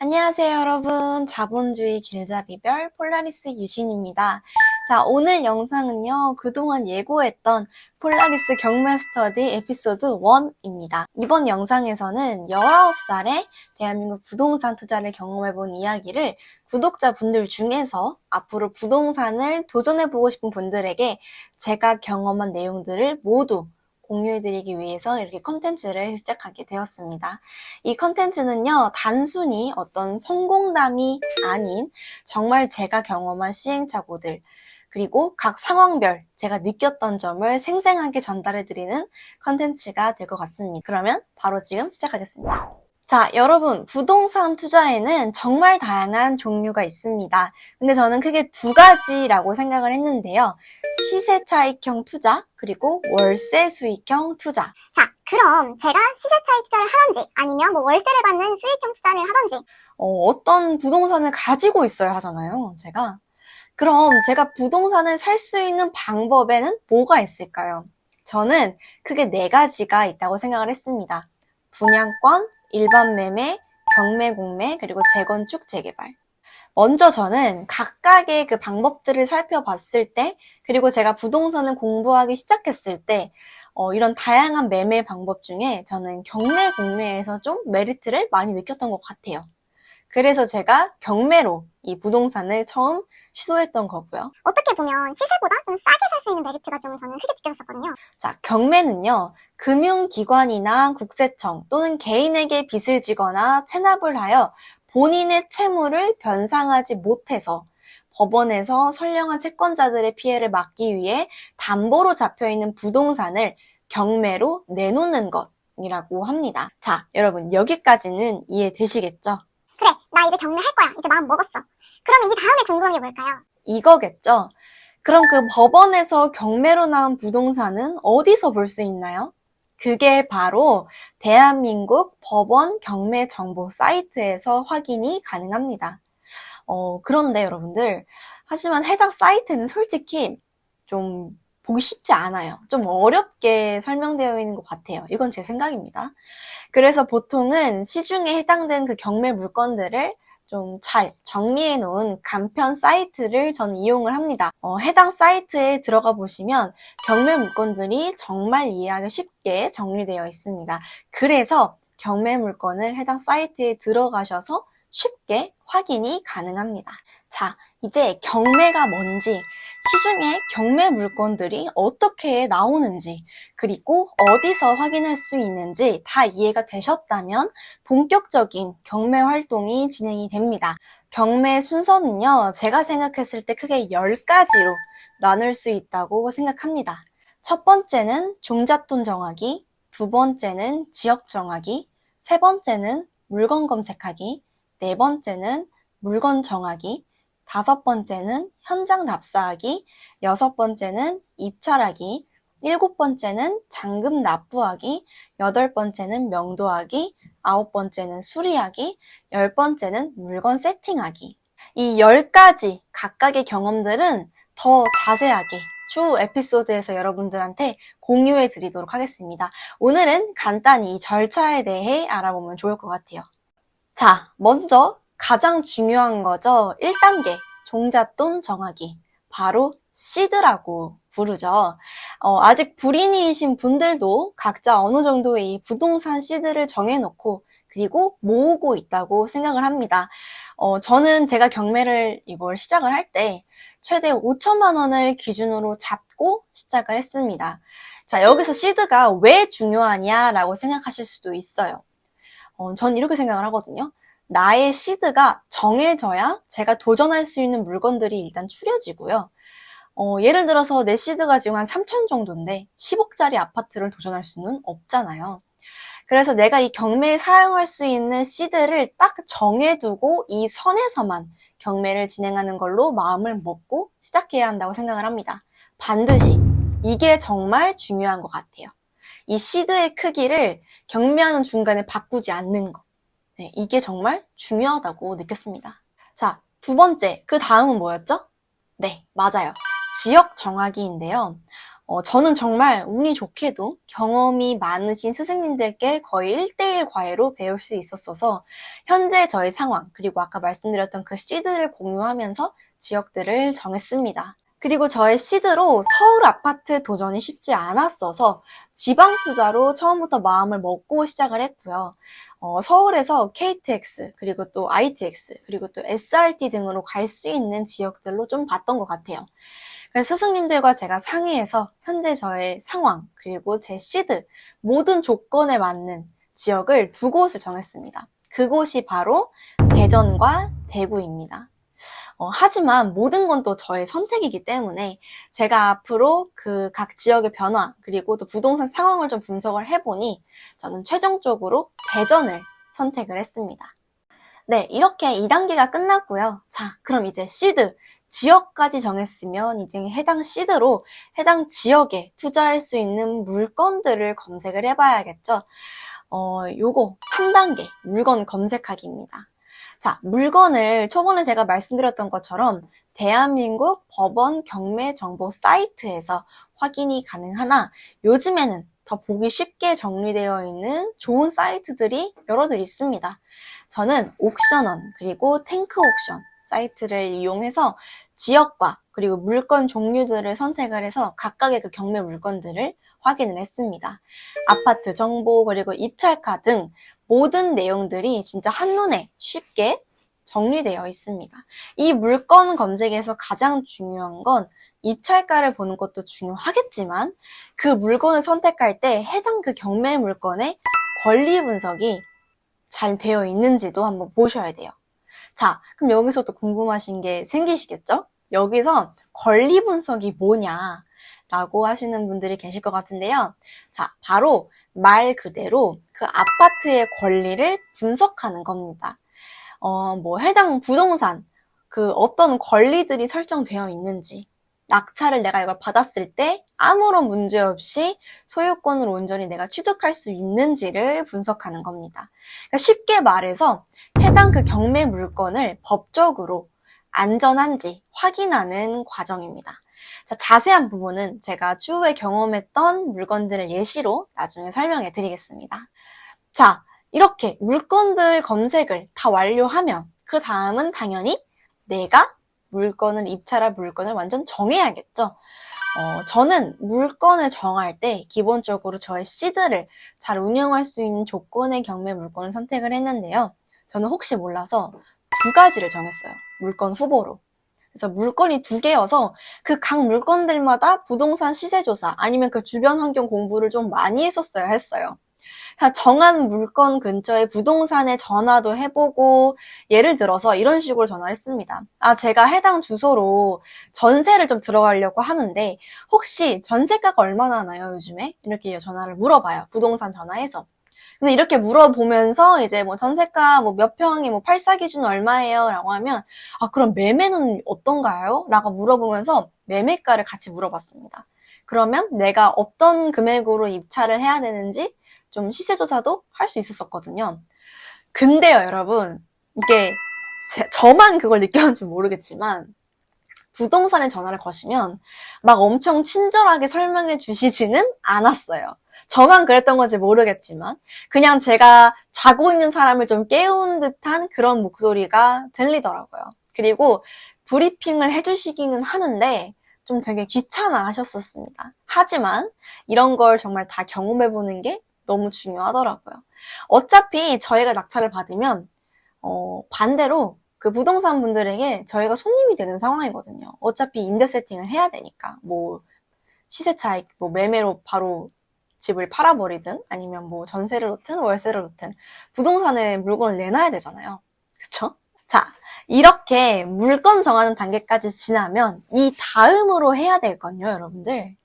안녕하세요, 여러분. 자본주의 길잡이별 폴라리스 유진입니다. 자, 오늘 영상은요, 그동안 예고했던 폴라리스 경매 스터디 에피소드 1입니다. 이번 영상에서는 19살에 대한민국 부동산 투자를 경험해본 이야기를 구독자분들 중에서 앞으로 부동산을 도전해보고 싶은 분들에게 제가 경험한 내용들을 모두 공유해드리기 위해서 이렇게 컨텐츠를 시작하게 되었습니다. 이 컨텐츠는요, 단순히 어떤 성공담이 아닌 정말 제가 경험한 시행착오들, 그리고 각 상황별 제가 느꼈던 점을 생생하게 전달해드리는 컨텐츠가 될 것 같습니다. 그러면 바로 지금 시작하겠습니다. 자, 여러분, 부동산 투자에는 정말 다양한 종류가 있습니다. 근데 저는 크게 두 가지라고 생각을 했는데요. 시세 차익형 투자, 그리고 월세 수익형 투자. 자, 그럼 제가 시세 차익 투자를 하던지 아니면 월세를 받는 수익형 투자를 하던지 어떤 부동산을 가지고 있어야 하잖아요, 제가. 그럼 제가 부동산을 살 수 있는 방법에는 뭐가 있을까요? 저는 크게 4가지가 있다고 생각을 했습니다. 분양권, 일반 매매, 경매 공매, 그리고 재건축, 재개발. 먼저 저는 각각의 그 방법들을 살펴봤을 때, 그리고 제가 부동산을 공부하기 시작했을 때, 이런 다양한 매매 방법 중에 저는 경매 공매에서 좀 메리트를 많이 느꼈던 것 같아요. 그래서 제가 경매로 이 부동산을 처음 시도했던 거고요. 어떻게 보면 시세보다 좀 싸게 살 수 있는 메리트가 좀 저는 크게 느껴졌었거든요. 자, 경매는요, 금융기관이나 국세청 또는 개인에게 빚을 지거나 체납을 하여 본인의 채무를 변상하지 못해서 법원에서 선량한 채권자들의 피해를 막기 위해 담보로 잡혀있는 부동산을 경매로 내놓는 것이라고 합니다. 자, 여러분, 여기까지는 이해되시겠죠? 그래, 나 이제 경매 할 거야. 이제 마음 먹었어. 그러면 이 다음에 궁금한 게 뭘까요? 이거겠죠? 그럼 그 법원에서 경매로 나온 부동산은 어디서 볼 수 있나요? 그게 바로 대한민국 법원 경매 정보 사이트에서 확인이 가능합니다. 그런데 여러분들, 하지만 해당 사이트는 솔직히 좀 보기 쉽지 않아요. 좀 어렵게 설명되어 있는 것 같아요. 이건 제 생각입니다. 그래서 보통은 시중에 해당된 그 경매 물건들을 좀 잘 정리해 놓은 간편 사이트를 저는 이용을 합니다. 해당 사이트에 들어가 보시면 경매 물건들이 정말 이해하기 쉽게 정리되어 있습니다. 그래서 경매 물건을 해당 사이트에 들어가셔서 쉽게 확인이 가능합니다. 자, 이제 경매가 뭔지, 시중에 경매 물건들이 어떻게 나오는지, 그리고 어디서 확인할 수 있는지 다 이해가 되셨다면 본격적인 경매 활동이 진행이 됩니다. 경매 순서는요, 제가 생각했을 때 크게 10가지로 나눌 수 있다고 생각합니다. 첫 번째는 종잣돈 정하기, 두 번째는 지역 정하기, 세 번째는 물건 검색하기, 네 번째는 물건 정하기, 다섯 번째는 현장 납사하기, 여섯 번째는 입찰하기, 일곱 번째는 잔금 납부하기, 여덟 번째는 명도하기, 아홉 번째는 수리하기, 열 번째는 물건 세팅하기. 이 10가지 각각의 경험들은 더 자세하게 추후 에피소드에서 여러분들한테 공유해 드리도록 하겠습니다. 오늘은 간단히 이 절차에 대해 알아보면 좋을 것 같아요. 자, 먼저 가장 중요한 거죠. 1단계, 종잣돈 정하기. 바로 시드라고 부르죠. 아직 불인이신 분들도 각자 어느 정도의 이 부동산 시드를 정해놓고 그리고 모으고 있다고 생각을 합니다. 저는 제가 경매를 이걸 시작을 할 때 최대 5천만 원을 기준으로 잡고 시작을 했습니다. 자, 여기서 시드가 왜 중요하냐라고 생각하실 수도 있어요. 전 이렇게 생각을 하거든요. 나의 시드가 정해져야 제가 도전할 수 있는 물건들이 일단 추려지고요. 예를 들어서 내 시드가 지금 한 3천 정도인데 10억짜리 아파트를 도전할 수는 없잖아요. 그래서 내가 이 경매에 사용할 수 있는 시드를 딱 정해두고 이 선에서만 경매를 진행하는 걸로 마음을 먹고 시작해야 한다고 생각을 합니다. 반드시 이게 정말 중요한 것 같아요. 이 시드의 크기를 경매하는 중간에 바꾸지 않는 것. 네, 이게 정말 중요하다고 느꼈습니다. 자, 두 번째, 그 다음은 뭐였죠? 네, 맞아요. 지역 정하기인데요. 저는 정말 운이 좋게도 경험이 많으신 스승님들께 거의 1대1 과외로 배울 수 있었어서 현재 저의 상황, 그리고 아까 말씀드렸던 그 시드를 공유하면서 지역들을 정했습니다. 그리고 저의 시드로 서울 아파트 도전이 쉽지 않았어서 지방 투자로 처음부터 마음을 먹고 시작을 했고요. 서울에서 KTX, 그리고 또 ITX, 그리고 또 SRT 등으로 갈 수 있는 지역들로 좀 봤던 것 같아요. 그래서 스승님들과 제가 상의해서 현재 저의 상황, 그리고 제 시드, 모든 조건에 맞는 지역을 두 곳을 정했습니다. 그곳이 바로 대전과 대구입니다. 하지만 모든 건 또 저의 선택이기 때문에 제가 앞으로 그 각 지역의 변화, 그리고 또 부동산 상황을 좀 분석을 해보니 저는 최종적으로 대전을 선택을 했습니다. 네, 이렇게 2단계가 끝났고요. 자, 그럼 이제 시드, 지역까지 정했으면 이제 해당 시드로 해당 지역에 투자할 수 있는 물건들을 검색을 해봐야겠죠. 요거 3단계, 물건 검색하기입니다. 자, 물건을 초반에 제가 말씀드렸던 것처럼 대한민국 법원 경매 정보 사이트에서 확인이 가능하나 요즘에는 더 보기 쉽게 정리되어 있는 좋은 사이트들이 여러들 있습니다. 저는 옥션원 그리고 탱크 옥션 사이트를 이용해서 지역과 그리고 물건 종류들을 선택을 해서 각각의 그 경매 물건들을 확인을 했습니다. 아파트 정보 그리고 입찰가 등 모든 내용들이 진짜 한눈에 쉽게 정리되어 있습니다. 이 물건 검색에서 가장 중요한 건 입찰가를 보는 것도 중요하겠지만 그 물건을 선택할 때 해당 그 경매 물건의 권리 분석이 잘 되어 있는지도 한번 보셔야 돼요. 자, 그럼 여기서 또 궁금하신 게 생기시겠죠? 여기서 권리 분석이 뭐냐라고 하시는 분들이 계실 것 같은데요. 자, 바로 말 그대로 그 아파트의 권리를 분석하는 겁니다. 해당 부동산, 그 어떤 권리들이 설정되어 있는지, 낙찰을 내가 이걸 받았을 때 아무런 문제 없이 소유권을 온전히 내가 취득할 수 있는지를 분석하는 겁니다. 그러니까 쉽게 말해서 해당 그 경매 물건을 법적으로 안전한지 확인하는 과정입니다. 자, 자세한 부분은 제가 추후에 경험했던 물건들을 예시로 나중에 설명해 드리겠습니다. 자, 이렇게 물건들 검색을 다 완료하면 그 다음은 당연히 내가 물건을 입찰할 물건을 완전 정해야겠죠. 저는 물건을 정할 때 기본적으로 저의 시드를 잘 운영할 수 있는 조건의 경매 물건을 선택을 했는데요. 저는 혹시 몰라서 2가지를 정했어요. 물건 후보로. 그래서 물건이 2개여서 그 각 물건들마다 부동산 시세조사 아니면 그 주변 환경 공부를 좀 많이 했었어야 했어요. 정한 물건 근처에 부동산에 전화도 해보고 예를 들어서 이런 식으로 전화를 했습니다. 제가 해당 주소로 전세를 좀 들어가려고 하는데 혹시 전세가가 얼마나 하나요 요즘에? 이렇게 전화를 물어봐요. 부동산 전화해서. 근데 이렇게 물어보면서 이제 뭐 전세가 뭐 몇 평에 뭐 8사 기준 얼마예요? 라고 하면 그럼 매매는 어떤가요? 라고 물어보면서 매매가를 같이 물어봤습니다. 그러면 내가 어떤 금액으로 입찰을 해야 되는지 좀 시세조사도 할 수 있었거든요. 근데요, 여러분. 이게 저만 그걸 느꼈는지 모르겠지만 부동산에 전화를 거시면 막 엄청 친절하게 설명해 주시지는 않았어요. 저만 그랬던 건지 모르겠지만 그냥 제가 자고 있는 사람을 좀 깨운 듯한 그런 목소리가 들리더라고요. 그리고 브리핑을 해주시기는 하는데 좀 되게 귀찮아 하셨었습니다. 하지만 이런 걸 정말 다 경험해보는 게 너무 중요하더라고요. 어차피 저희가 낙찰을 받으면 반대로 그 부동산 분들에게 저희가 손님이 되는 상황이거든요. 어차피 임대 세팅을 해야 되니까 뭐 시세 차익, 뭐 매매로 바로 집을 팔아버리든 아니면 뭐 전세를 놓든 월세를 놓든 부동산에 물건을 내놔야 되잖아요. 그쵸? 자, 이렇게 물건 정하는 단계까지 지나면 이 다음으로 해야 될 건요, 여러분들.